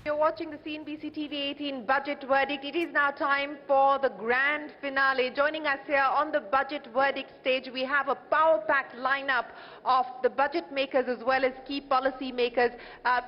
You're watching the CNBC-TV18 budget verdict. It is now time for the grand finale. Joining us here on the budget verdict stage, we have a power-packed lineup of the budget makers as well as key policy makers.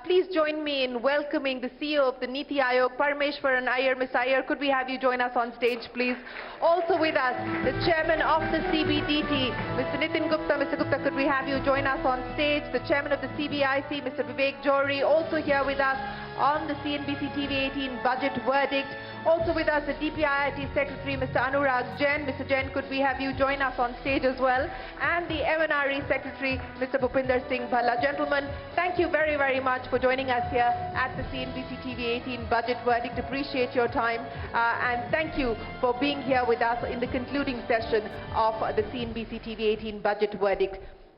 Please join me in welcoming the CEO of the NITI Aayog, Parameswaran Iyer. Ms. Iyer, could we have you join us on stage, please? Also with us, the chairman of the CBDT, Mr. Nitin Gupta. Mr. Gupta, could we have you join us on stage? The chairman of the CBIC, Mr. Vivek Johri, also here with us on the CNBC-TV18 budget verdict. Also with us, the DPIIT Secretary, Mr. Anurag Jain. Mr. Jain, could we have you join us on stage as well? And the MNRE Secretary, Mr. Bhupinder Singh, Bhalla. Gentlemen, thank you very, very much for joining us here at the CNBC-TV18 budget verdict. Appreciate your time and thank you for being here with us in the concluding session of the CNBC-TV18 budget verdict.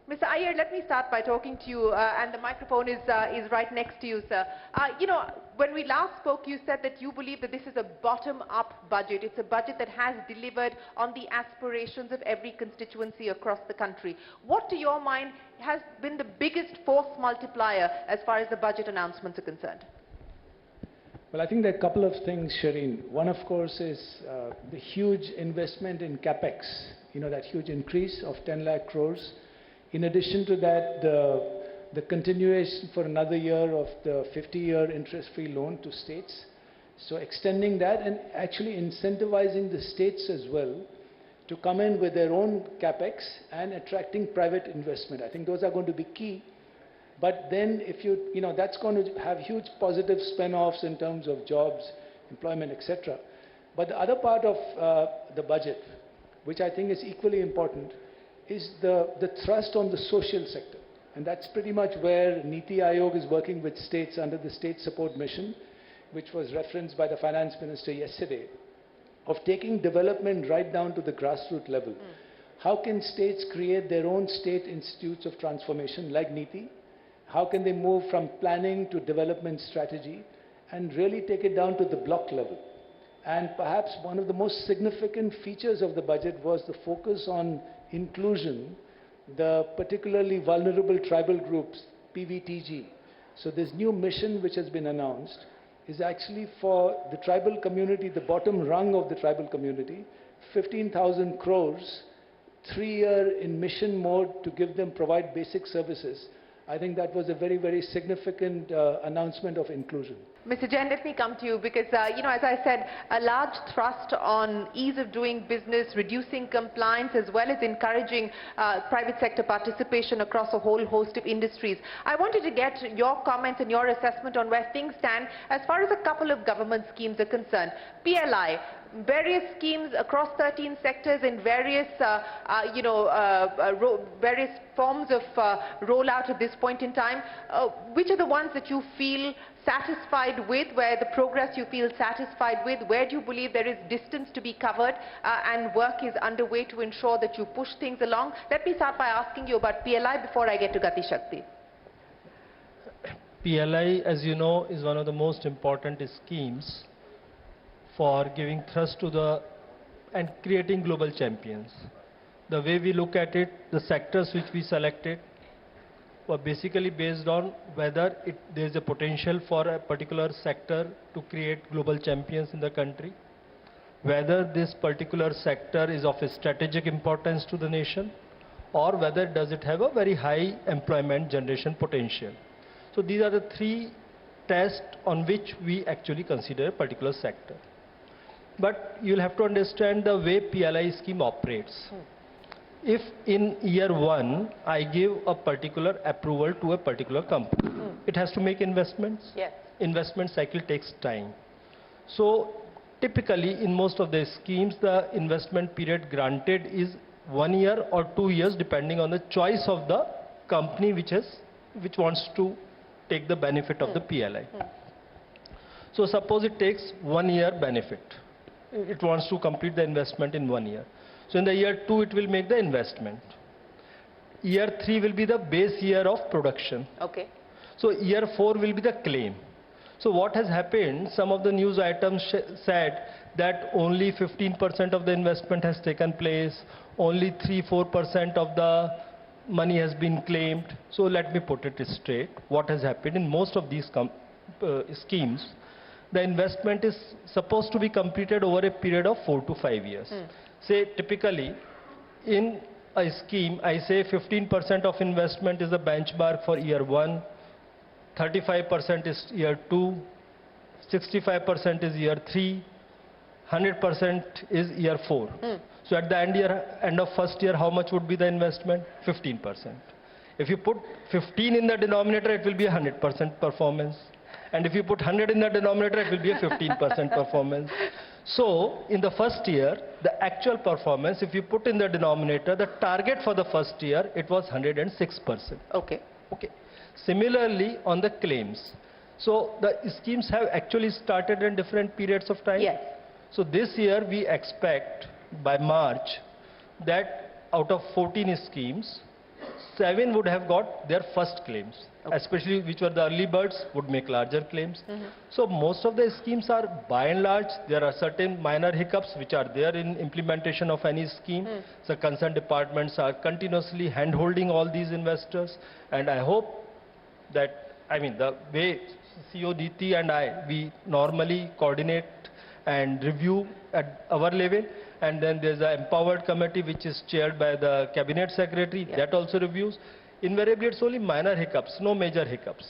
Mr. Iyer, let me start by talking to you, and the microphone is right next to you, sir. You know, when we last spoke, you said that you believe that this is a bottom-up budget. It's a budget that has delivered on the aspirations of every constituency across the country. What, to your mind, has been the biggest force multiplier as far as the budget announcements are concerned? Well, I think there are a couple of things, Shireen. One, of course, is the huge investment in capex, you know, that huge increase of 10 lakh crores. In addition to that, the continuation for another year of the 50-year interest-free loan to states. So extending that and actually incentivizing the states as well to come in with their own capex and attracting private investment. I think those are going to be key. But then if you know, that's going to have huge positive spin-offs in terms of jobs, employment, etc. But the other part of the budget, which I think is equally important, is the thrust on the social sector. And that's pretty much where NITI Aayog is working with states under the State Support Mission, which was referenced by the Finance Minister yesterday, of taking development right down to the grassroots level. How can states create their own state institutes of transformation like NITI? How can they move from planning to development strategy and really take it down to the block level? And perhaps one of the most significant features of the budget was the focus on inclusion, the particularly vulnerable tribal groups, PVTG. So this new mission which has been announced is actually for the tribal community, the bottom rung of the tribal community, 15,000 crores, 3-year in mission mode to give them, provide basic services. I think that was a very, very significant announcement of inclusion. Mr. Jain, let me come to you because, you know, as I said, a large thrust on ease of doing business, reducing compliance, as well as encouraging private sector participation across a whole host of industries. I wanted to get your comments and your assessment on where things stand as far as a couple of government schemes are concerned. PLI, various schemes across 13 sectors in various, various forms of rollout at this point in time. Which are the ones that you feel satisfied with, where the progress you feel satisfied with? Where do you believe there is distance to be covered and work is underway to ensure that you push things along? Let me start by asking you about PLI before I get to Gati Shakti. PLI, as you know, is one of the most important schemes for giving thrust to the and creating global champions. The way we look at it, the sectors which we selected were basically based on whether there is a potential for a particular sector to create global champions in the country, whether this particular sector is of a strategic importance to the nation, or whether does it have a very high employment generation potential. So these are the three tests on which we actually consider a particular sector. But you'll have to understand the way PLI scheme operates. If in year 1, I give a particular approval to a particular company, it has to make investments. Yes. Investment cycle takes time. So typically in most of the schemes, the investment period granted is 1 year or 2 years, depending on the choice of the company which wants to take the benefit of the PLI. So suppose it takes 1 year benefit. It wants to complete the investment in 1 year. So in the year 2, it will make the investment. Year 3 will be the base year of production. Okay. So year 4 will be the claim. So what has happened, some of the news items said that only 15% of the investment has taken place, only 3-4% of the money has been claimed. So let me put it straight. What has happened in most of these schemes, the investment is supposed to be completed over a period of 4 to 5 years. Say typically in a scheme, I say 15% of investment is the benchmark for year 1, 35% is year 2, 65% is year 3, 100% is year 4. So at the end of first year, how much would be the investment? 15%. If you put 15 in the denominator, it will be 100% performance. And if you put 100 in the denominator, it will be a 15% performance. So in the first year, the actual performance, if you put in the denominator, the target for the first year, it was 106%. Okay. Similarly, on the claims. So the schemes have actually started in different periods of time. Yes. So this year, we expect by March that out of 14 schemes, 7 would have got their first claims, especially which were the early birds would make larger claims. So most of the schemes are by and large, there are certain minor hiccups which are there in implementation of any scheme. So concerned departments are continuously hand-holding all these investors, and I hope that, the way CEO NITI and I, we normally coordinate and review at our level, and then there's an empowered committee which is chaired by the cabinet secretary, that also reviews. Invariably, it's only minor hiccups, no major hiccups.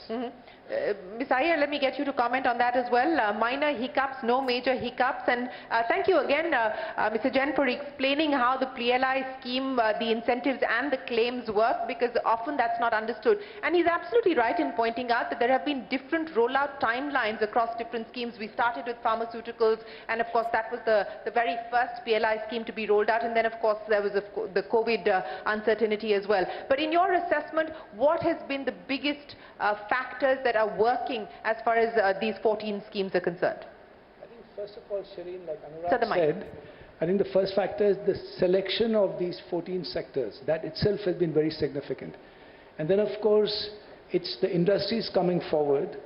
Ms. Iyer, let me get you to comment on that as well. Minor hiccups, no major hiccups. And thank you again, Mr. Jain, for explaining how the PLI scheme, the incentives and the claims work, because often that's not understood. And he's absolutely right in pointing out that there have been different rollout timelines across different schemes. We started with pharmaceuticals, and of course that was the very first PLI scheme to be rolled out. And then of course there was the COVID uncertainty as well. But in your assessment, what has been the biggest factors that are working as far as these 14 schemes are concerned? I think first of all, Shireen, like Anurag said, I think the first factor is the selection of these 14 sectors. That itself has been very significant. And then of course, it's the industries coming forward,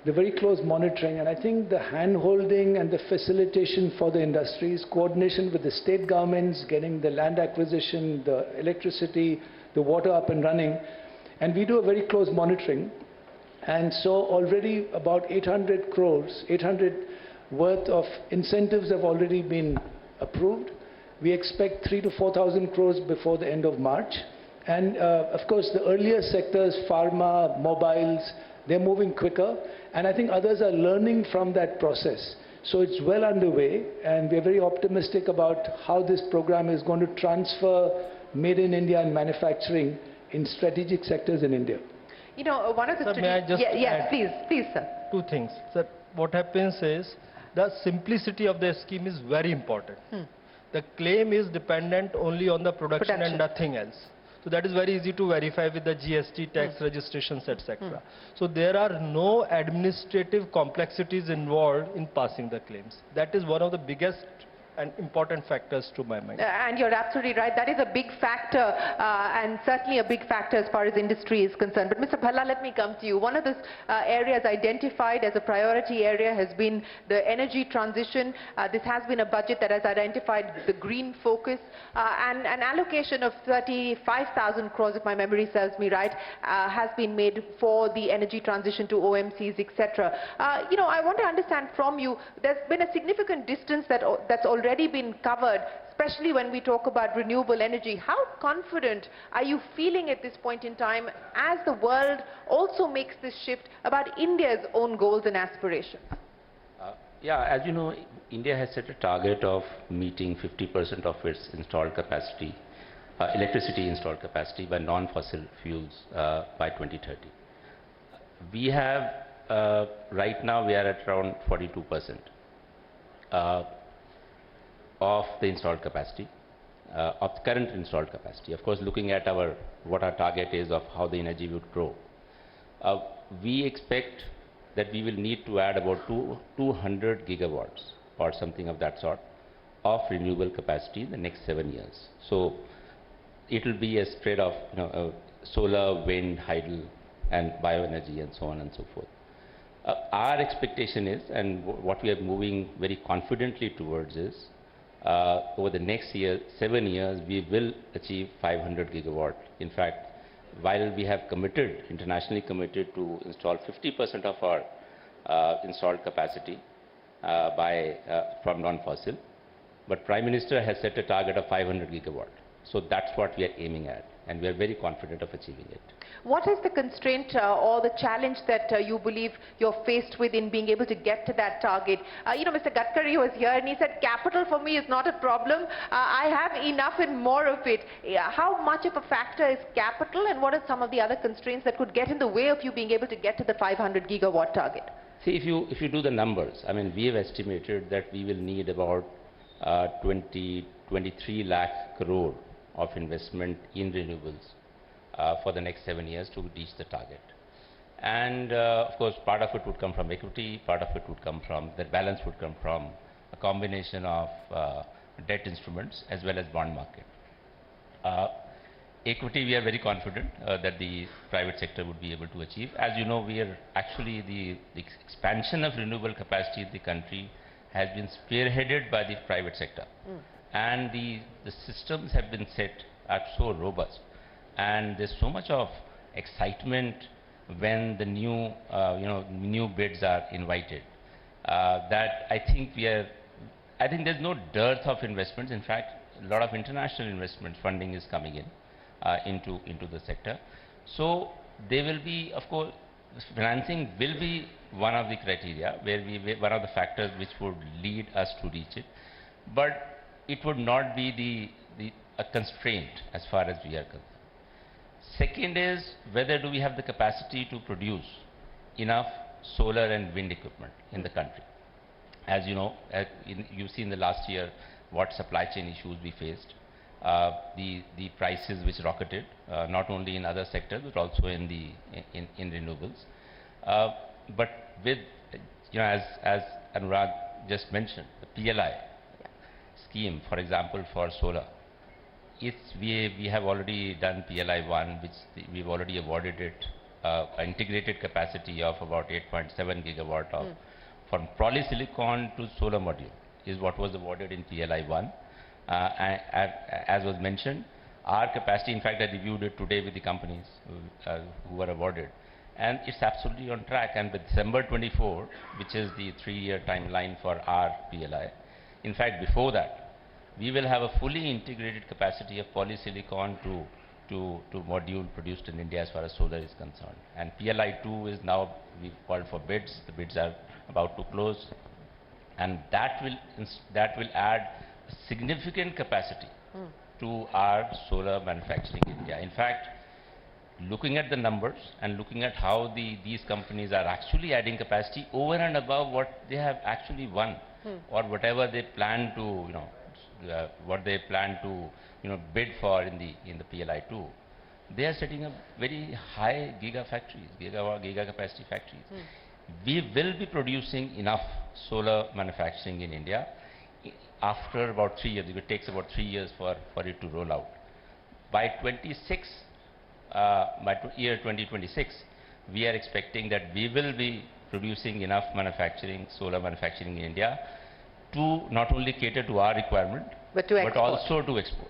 the very close monitoring, and I think the hand-holding and the facilitation for the industries, coordination with the state governments, getting the land acquisition, the electricity, the water up and running. And we do a very close monitoring. And so already about 800 worth of incentives have already been approved. We expect 3,000 to 4,000 crores before the end of March. And of course, the earlier sectors, pharma, mobiles, they're moving quicker. And I think others are learning from that process. So it's well underway, and we're very optimistic about how this program is going to transfer made in India and manufacturing in strategic sectors in India. You know, one of the... Sir, may I just yes, please, sir. Two things. Sir, what happens is the simplicity of the scheme is very important. The claim is dependent only on the production and nothing else. So that is very easy to verify with the GST, tax registrations, etc. So there are no administrative complexities involved in passing the claims. That is one of the biggest and important factors to my mind. And you're absolutely right. That is a big factor, and certainly a big factor as far as industry is concerned. But Mr. Bhalla, let me come to you. One of the areas identified as a priority area has been the energy transition. This has been a budget that has identified the green focus, and an allocation of 35,000 crores, if my memory serves me right, has been made for the energy transition to OMCs, etc. You know, I want to understand from you, there's been a significant distance that's already been covered, especially when we talk about renewable energy. How confident are you feeling at this point in time as the world also makes this shift about India's own goals and aspirations? Yeah, as you know, India has set a target of meeting 50% of its installed capacity, electricity installed capacity by non-fossil fuels by 2030. We have, right now we are at around 42%. Of the installed capacity, of the current installed capacity. Of course, looking at what our target is of how the energy would grow, we expect that we will need to add about 200 gigawatts or something of that sort of renewable capacity in the next 7 years. So it will be a spread of solar, wind, hydel, and bioenergy, and so on and so forth. Our expectation is, and what we are moving very confidently towards is, over the next 7 years, we will achieve 500 gigawatt. In fact, while we have committed, internationally committed to install 50% of our installed capacity from non-fossil. But Prime Minister has set a target of 500 gigawatt. So that's what we are aiming at, and we are very confident of achieving it. What is the constraint or the challenge that you believe you're faced with in being able to get to that target? Mr. Gadkari was here and he said, capital for me is not a problem. I have enough and more of it. How much of a factor is capital, and what are some of the other constraints that could get in the way of you being able to get to the 500 gigawatt target? See, if you do the numbers, I mean, we have estimated that we will need about 23 lakh crore of investment in renewables for the next 7 years to reach the target. And of course, part of it would come from equity, part of it would come from, the balance would come from a combination of debt instruments as well as bond market. Equity, we are very confident that the private sector would be able to achieve. As you know, we are actually the expansion of renewable capacity in the country has been spearheaded by the private sector. And the systems have been set are so robust, and there's so much of excitement when the new new bids are invited that I think there's no dearth of investments. In fact, a lot of international investment funding is coming in into the sector. So there will be, of course, financing will be one of the criteria one of the factors which would lead us to reach it, but it would not be a constraint as far as we are concerned. Second is, whether do we have the capacity to produce enough solar and wind equipment in the country. As you know, you've seen the last year what supply chain issues we faced, the prices which rocketed, not only in other sectors but also in renewables. But with, as Anurag just mentioned, the PLI scheme, for example, for solar, we have already done PLI 1, which we've already awarded it an integrated capacity of about 8.7 gigawatt of from polysilicon to solar module is what was awarded in PLI 1. As was mentioned, our capacity, in fact, I reviewed it today with the companies who were awarded, and it's absolutely on track. And by December 24, which is the 3-year timeline for our PLI, in fact, before that, we will have a fully integrated capacity of polysilicon to module produced in India as far as solar is concerned. And PLI 2 is now, we've called for bids. The bids are about to close, and that will add significant capacity to our solar manufacturing in India. In fact, looking at the numbers and looking at how these companies are actually adding capacity over and above what they have actually won, or whatever they plan to, bid for in the PLI 2, they are setting up very high giga capacity factories. We will be producing enough solar manufacturing in India after about 3 years. It takes about 3 years for it to roll out. By year 2026, we are expecting that we will be producing enough solar manufacturing in India to not only cater to our requirement, but also to export.